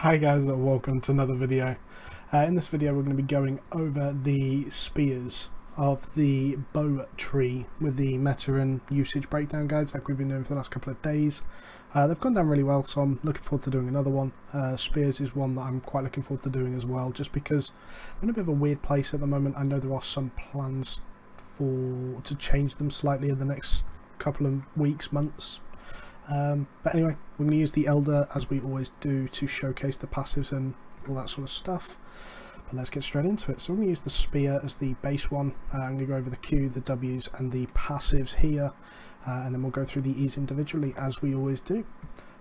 Hi guys and welcome to another video. In this video we're going to be going over the spears of the bow tree with the meta and usage breakdown guides like we've been doing for the last couple of days. They've gone down really well, so I'm looking forward to doing another one. Spears is one that I'm quite looking forward to doing as well, just because they're in a bit of a weird place at the moment. I know there are some plans to change them slightly in the next couple of weeks, months. But anyway, we're going to use the Elder as we always do to showcase the passives and all that sort of stuff. But let's get straight into it. So we're going to use the spear as the base one. I'm going to go over the Q, the Ws and the passives here, and then we'll go through the E's individually as we always do.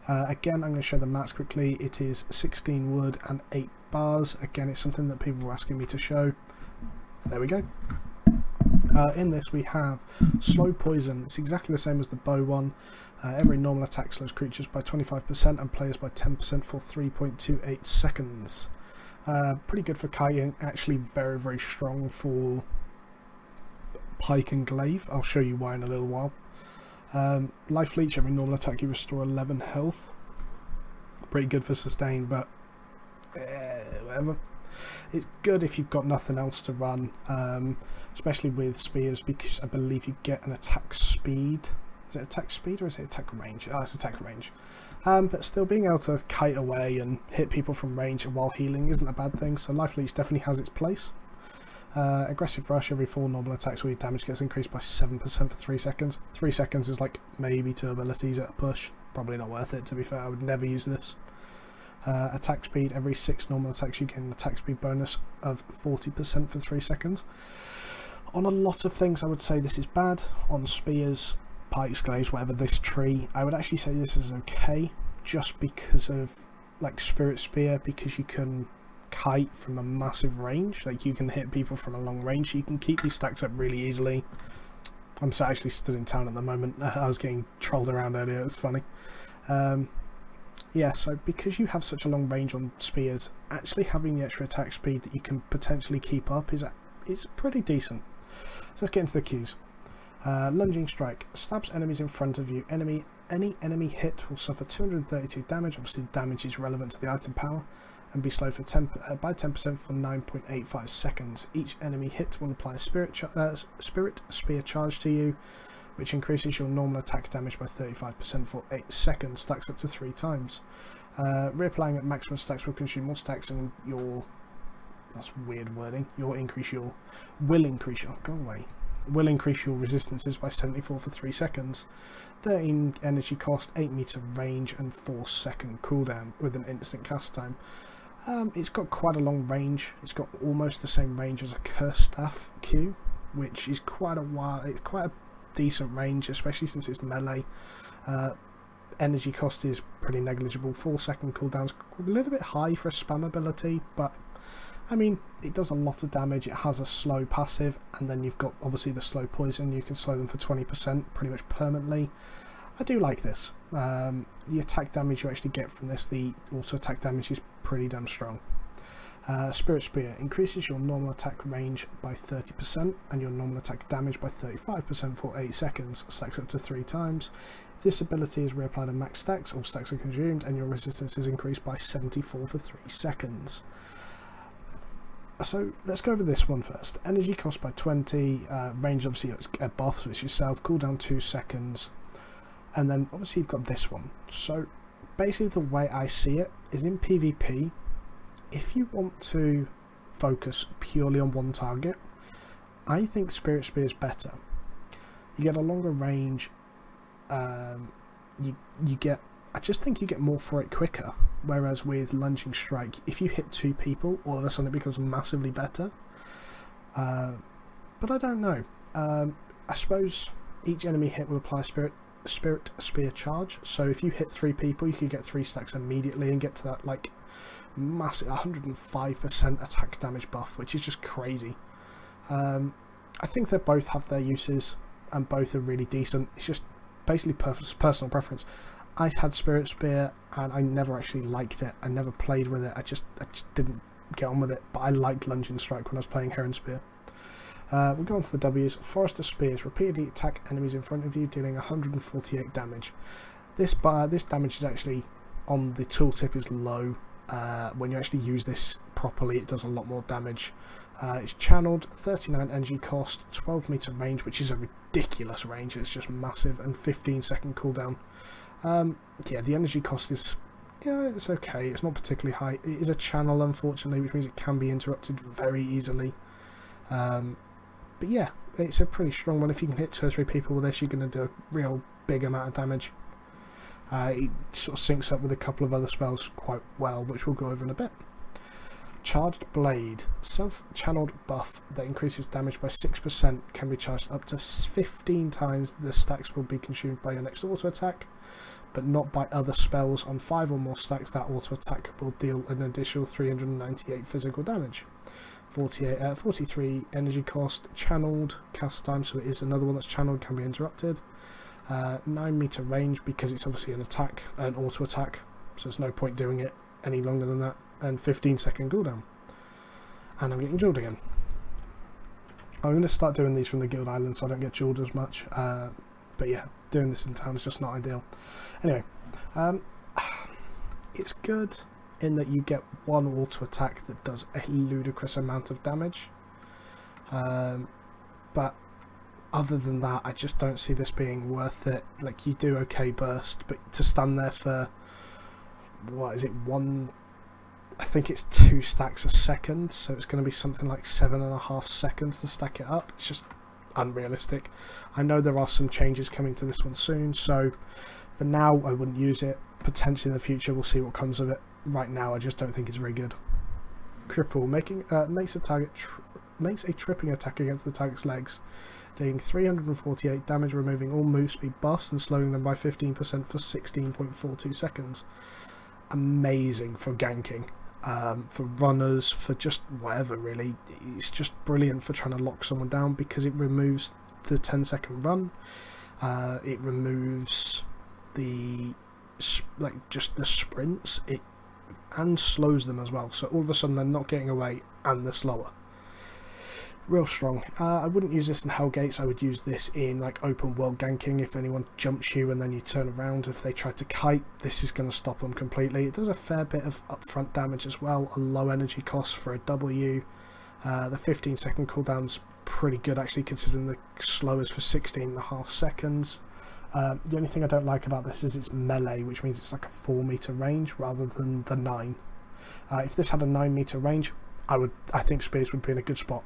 Again, I'm going to show the mats quickly. It is 16 wood and 8 bars. Again, it's something that people were asking me to show. There we go. In this we have slow poison. It's exactly the same as the bow one. Every normal attack slows creatures by 25% and players by 10% for 3.28 seconds. Pretty good for kiting, actually very strong for pike and glaive. I'll show you why in a little while. Life leech, every normal attack you restore 11 health. Pretty good for sustain, but whatever. It's good if you've got nothing else to run, especially with spears, because I believe you get an attack speed. Is it attack speed or is it attack range? Oh, it's attack range. But still, being able to kite away and hit people from range while healing isn't a bad thing, so Life Leech definitely has its place. Aggressive Rush, every 4 normal attacks where your damage gets increased by 7% for 3 seconds. 3 seconds is like maybe 2 abilities at a push. Probably not worth it, to be fair. I would never use this. Attack speed, every 6 normal attacks you get an attack speed bonus of 40% for 3 seconds. On a lot of things I would say this is bad. On spears, pikes, glaives, whatever, this tree, I would actually say this is okay, just because of like Spirit Spear, because you can kite from a massive range, like you can hit people from a long range, so you can keep these stacks up really easily. I'm actually stood in town at the moment. I was getting trolled around earlier, it was funny. Yeah, so because you have such a long range on spears, actually having the extra attack speed that you can potentially keep up is pretty decent. So let's get into the Qs. Lunging Strike. Stabs enemies in front of you. Any enemy hit will suffer 232 damage. Obviously the damage is relevant to the item power. And be slowed for by 10% for 9.85 seconds. Each enemy hit will apply a Spirit Spear charge to you, which increases your normal attack damage by 35% for 8 seconds, stacks up to 3 times. Reapplying at maximum stacks will consume more stacks and that's weird wording, will increase your resistances by 74 for 3 seconds. 13 energy cost, 8 meter range and 4 second cooldown with an instant cast time. It's got quite a long range. It's got almost the same range as a Curse Staff Q, which is quite a decent range, especially since it's melee. Energy cost is pretty negligible. 4 second cooldown's a little bit high for a spam ability, but I mean, it does a lot of damage. It has a slow passive, and then you've got obviously the slow poison. You can slow them for 20% pretty much permanently. I do like this. The attack damage you actually get from this, the auto attack damage, is pretty damn strong. Spirit Spear increases your normal attack range by 30% and your normal attack damage by 35% for 8 seconds, stacks up to 3 times. If this ability is reapplied at max stacks, all stacks are consumed and your resistance is increased by 74 for 3 seconds. So let's go over this one first. Energy cost by 20, range obviously it's a buff, so it's yourself, cooldown 2 seconds, and then obviously you've got this one. So basically the way I see it is in PvP, if you want to focus purely on one target, I think Spirit Spear is better. You get a longer range, I just think you get more for it quicker, whereas with Lunging Strike, if you hit 2 people, all of a sudden it becomes massively better. But I don't know. I suppose each enemy hit will apply Spirit Spear charge, so if you hit 3 people, you could get 3 stacks immediately and get to that like massive 105% attack damage buff, which is just crazy. I think they both have their uses and both are really decent. It's just basically personal preference. I had Spirit Spear and I never actually liked it. I never played with it. I just didn't get on with it. But I liked Lunging Strike when I was playing Heron Spear. We'll go on to the W's. Forester Spears repeatedly attack enemies in front of you, dealing 148 damage. This damage is actually on the tooltip is low. when you actually use this properly, it does a lot more damage. It's channeled, 39 energy cost, 12 meter range, which is a ridiculous range. It's just massive, and 15-second cooldown. Yeah, the energy cost is, yeah, it's okay. It's not particularly high. It is a channel, unfortunately, which means it can be interrupted very easily. But yeah, it's a pretty strong one. If you can hit 2 or 3 people with this, you're going to do a real big amount of damage. It sort of syncs up with a couple of other spells quite well, which we'll go over in a bit. Charged Blade. Self-channeled buff that increases damage by 6% can be charged up to 15 times. The stacks will be consumed by your next auto attack, but not by other spells. On 5 or more stacks, that auto attack will deal an additional 398 physical damage. 43 energy cost, channeled, cast time, so it is another one that's channeled, can be interrupted. 9 meter range, because it's obviously an auto attack, so there's no point doing it any longer than that. And 15-second cooldown. And I'm getting jeweled again. I'm going to start doing these from the Guild Island so I don't get jeweled as much. But yeah, doing this in town is just not ideal. Anyway, it's good in that you get one auto attack that does a ludicrous amount of damage. But other than that, I just don't see this being worth it. Like, you do okay burst, but to stand there for, what is it, I think it's 2 stacks a second, so it's going to be something like 7.5 seconds to stack it up. It's just unrealistic. I know there are some changes coming to this one soon, so for now I wouldn't use it. Potentially in the future we'll see what comes of it. Right now I just don't think it's very good. Cripple, makes a tripping attack against the target's legs, dealing 348 damage, removing all move speed buffs and slowing them by 15% for 16.42 seconds. Amazing for ganking. For runners, for just whatever really. It's just brilliant for trying to lock someone down because it removes the 10-second run. It removes the just the sprints, and slows them as well. So all of a sudden they're not getting away and they're slower. Real strong. I wouldn't use this in Hellgates. I would use this in like open world ganking. If anyone jumps you and then you turn around, if they try to kite, this is going to stop them completely. It does a fair bit of upfront damage as well. A low energy cost for a W. The 15-second cooldown's pretty good actually, considering the slow is for 16.5 seconds. The only thing I don't like about this is it's melee, which means it's like a 4 meter range rather than the 9. If this had a 9 meter range, I think spears would be in a good spot.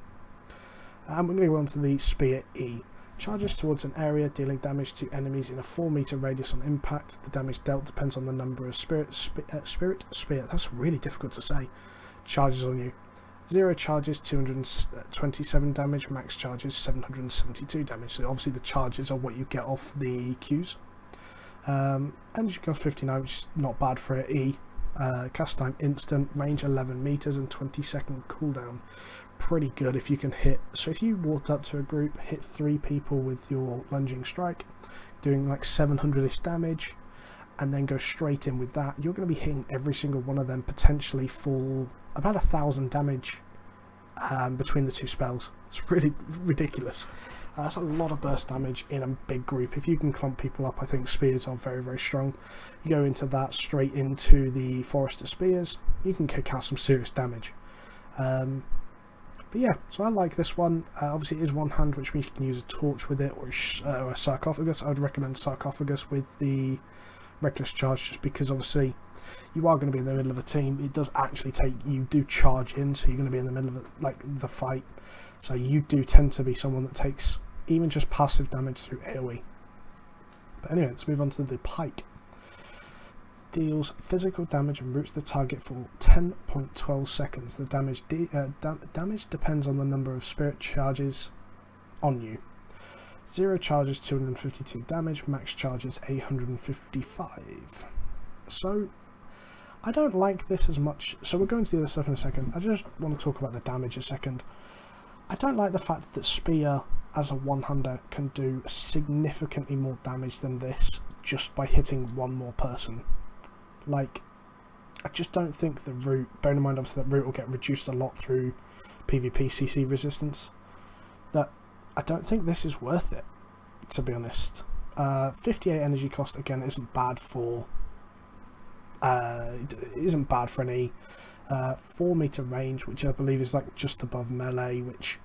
And we're going to go on to the Spear E. Charges towards an area, dealing damage to enemies in a 4 meter radius on impact. The damage dealt depends on the number of spirit spear. That's really difficult to say. Charges on you. 0 charges, 227 damage. Max charges, 772 damage. So obviously the charges are what you get off the Qs. Energy cost 59, which is not bad for an E. Cast time instant. Range 11 meters and 20-second cooldown. Pretty good if you can hit. So if you walked up to a group, hit 3 people with your lunging strike, doing like 700-ish damage, and then go straight in with that, you're going to be hitting every single one of them potentially for about 1,000 damage between the 2 spells. It's really ridiculous. That's a lot of burst damage in a big group. If you can clump people up, I think spears are very, very strong. You go into that, straight into the Forest of Spears, you can kick out some serious damage. But yeah, so I like this one. Obviously it is one hand, which means you can use a torch with it, or a sarcophagus. I would recommend sarcophagus with the reckless charge, just because obviously you are going to be in the middle of a team. It does actually take, you do charge in, so you're going to be in the middle of the fight. So you do tend to be someone that takes even just passive damage through AoE. But anyway, let's move on to the pike. Deals physical damage and roots the target for 10.12 seconds. The damage depends on the number of spirit charges on you. 0 charges, 252 damage. Max charges 855. So I don't like this as much. So we'll go into the other stuff in a second. I just want to talk about the damage a second. I don't like the fact that Spear as a one-hander can do significantly more damage than this just by hitting one more person. Like, I just don't think the root, bearing in mind obviously that root will get reduced a lot through PvP CC resistance, that I don't think this is worth it, to be honest. 58 energy cost, again, isn't bad for it isn't bad for any 4 meter range, which I believe is like just above melee, which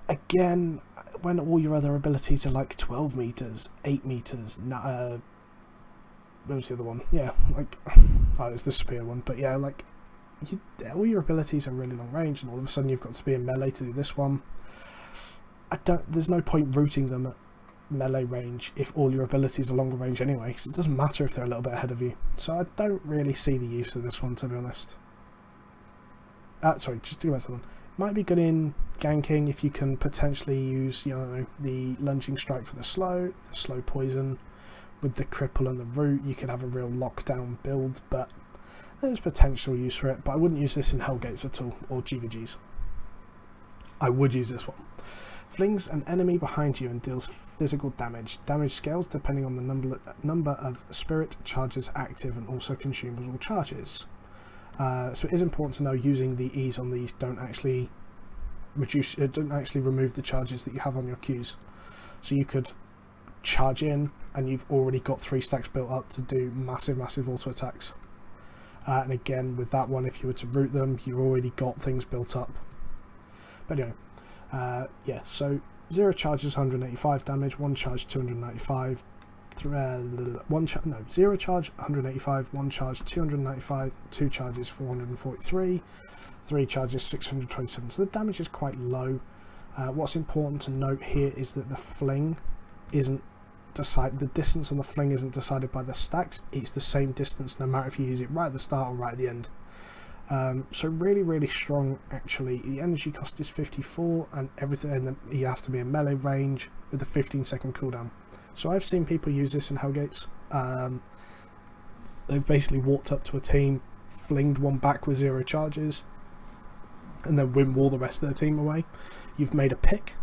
again, when all your other abilities are like 12 meters, 8 meters, what was the other one? Yeah, like, oh, it's the spear one, but yeah, like, all your abilities are really long range, and all of a sudden you've got to be in melee to do this one. There's no point rooting them at melee range if all your abilities are longer range anyway, because it doesn't matter if they're a little bit ahead of you. So I don't really see the use of this one, to be honest. Sorry, just to go back to one. Might be good in ganking if you can potentially use, you know, the lunging strike for the slow poison. With the cripple and the root, you could have a real lockdown build, but there's potential use for it. But I wouldn't use this in Hellgates at all, or GVGs. I would use this one. Flings an enemy behind you and deals physical damage. Damage scales depending on the number of spirit charges active and also consumes all charges. So it is important to know using the E's on these don't actually remove the charges that you have on your Qs. So you could charge in and you've already got 3 stacks built up to do massive auto attacks. And again, with that one, if you were to root them, you've already got things built up. But anyway, yeah, so 0 charges 185 damage, 1 charge 295, 0 charge 185, 1 charge 295, 2 charges 443, 3 charges 627. So the damage is quite low. What's important to note here is that the fling isn't decided. The distance on the fling isn't decided by the stacks. It's the same distance no matter if you use it right at the start or right at the end. So really strong actually. The energy cost is 54 and everything, and then you have to be in melee range with a 15-second cooldown. So I've seen people use this in Hellgates. They've basically walked up to a team, flinged one back with 0 charges, and then windwall the rest of their team away. You've made a pick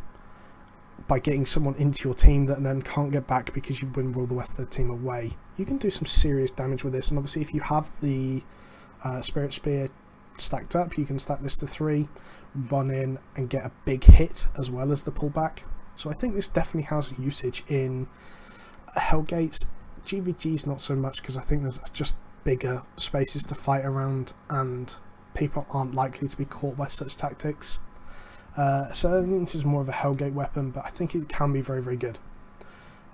by getting someone into your team that then can't get back because you've windwalled the rest of the team away. You can do some serious damage with this, and obviously if you have the Spirit Spear stacked up, you can stack this to 3, run in and get a big hit as well as the pullback. So I think this definitely has usage in Hellgates. GVG's not so much, because I think there's just bigger spaces to fight around and people aren't likely to be caught by such tactics. So I think this is more of a Hellgate weapon, but I think it can be very good.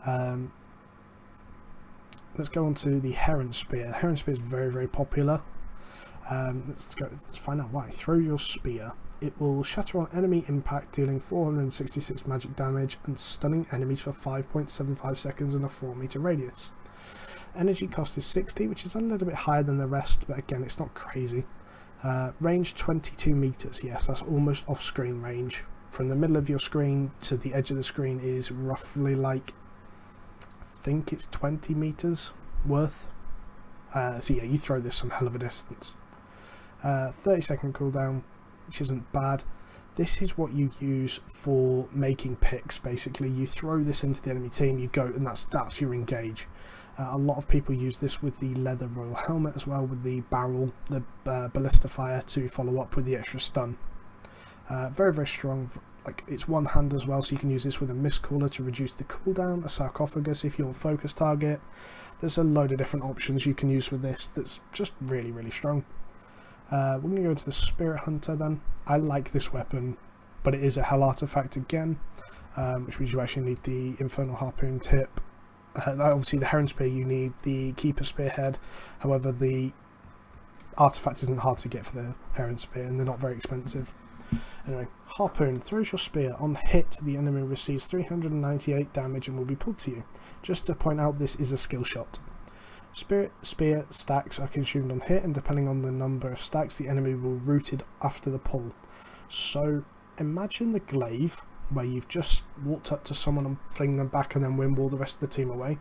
Let's go on to the Heron Spear. The Heron Spear is very popular. Let's find out why. Throw your spear. It will shatter on enemy impact, dealing 466 magic damage and stunning enemies for 5.75 seconds in a 4 meter radius. Energy cost is 60, which is a little bit higher than the rest, but again, it's not crazy. Range 22 meters. Yes, that's almost off-screen range. From the middle of your screen to the edge of the screen is roughly like, I think it's 20 meters worth. So yeah, you throw this some hell of a distance. 30-second cooldown, which isn't bad. This is what you use for making picks. Basically, you throw this into the enemy team, you go, and that's your engage. A lot of people use this with the leather royal helmet as well, with the barrel, the ballista fire to follow up with the extra stun. Very strong. Like, it's one hand as well, so you can use this with a mist caller to reduce the cooldown, a sarcophagus if you're a focus target. There's a load of different options you can use with this that's just really strong. We're going to go to the Spirit Hunter then. I like this weapon, but it is a Hell Artifact again, which means you actually need the Infernal Harpoon tip. Obviously the Heron Spear you need the Keeper Spearhead, however the artifact isn't hard to get for the Heron Spear and they're not very expensive. Anyway, Harpoon throws your spear. On hit, the enemy receives 398 damage and will be pulled to you. Just to point out, this is a skill shot. Spirit Spear stacks are consumed on hit, and depending on the number of stacks, the enemy will rooted after the pull. So imagine the glaive, where you've just walked up to someone and fling them back and then windwall the rest of the team away.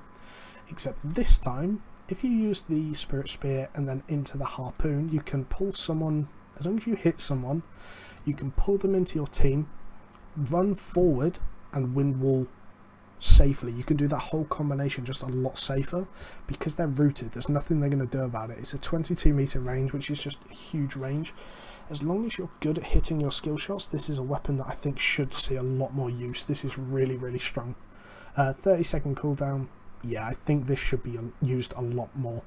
Except this time, if you use the Spirit Spear and then into the Harpoon, you can pull someone, as long as you hit someone, you can pull them into your team, run forward and windwall safely. You can do that whole combination just a lot safer because they're rooted. There's nothing they're going to do about it. It's a 22 meter range, which is just a huge range. As long as you're good at hitting your skill shots, this is a weapon that I think should see a lot more use. This is really strong. 30-second cooldown. Yeah, I think this should be used a lot more.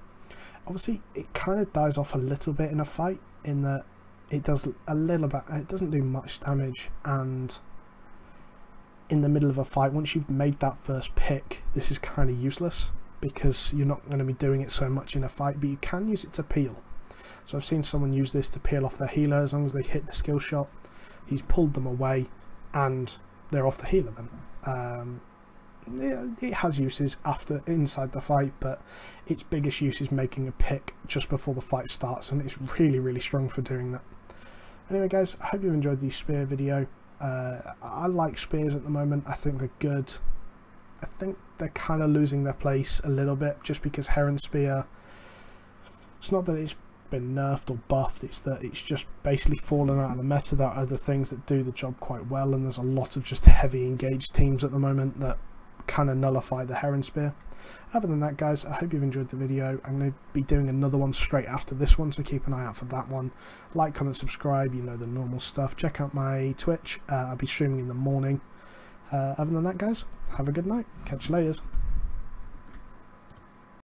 Obviously, it kind of dies off a little bit in a fight, in that it does a little bit, it doesn't do much damage, and in the middle of a fight, once you've made that first pick, this is kind of useless, because you're not going to be doing it so much in a fight, but you can use it to peel. So I've seen someone use this to peel off their healer. As long as they hit the skill shot, he's pulled them away and they're off the healer then. It has uses inside the fight, but its biggest use is making a pick just before the fight starts, and it's really strong for doing that. Anyway guys, I hope you enjoyed the spear video. I like spears at the moment. I think they're good. I think they're kind of losing their place a little bit, just because Heron Spear, it's not that it's been nerfed or buffed, it's that it's just basically fallen out of the meta. There are other things that do the job quite well, and there's a lot of just heavy engaged teams at the moment that kind of nullify the Heron Spear. Other than that guys, I hope you've enjoyed the video. I'm going to be doing another one straight after this one, so keep an eye out for that one. Like, comment, subscribe, you know the normal stuff. Check out my Twitch, I'll be streaming in the morning. Other than that guys, have a good night, catch you later.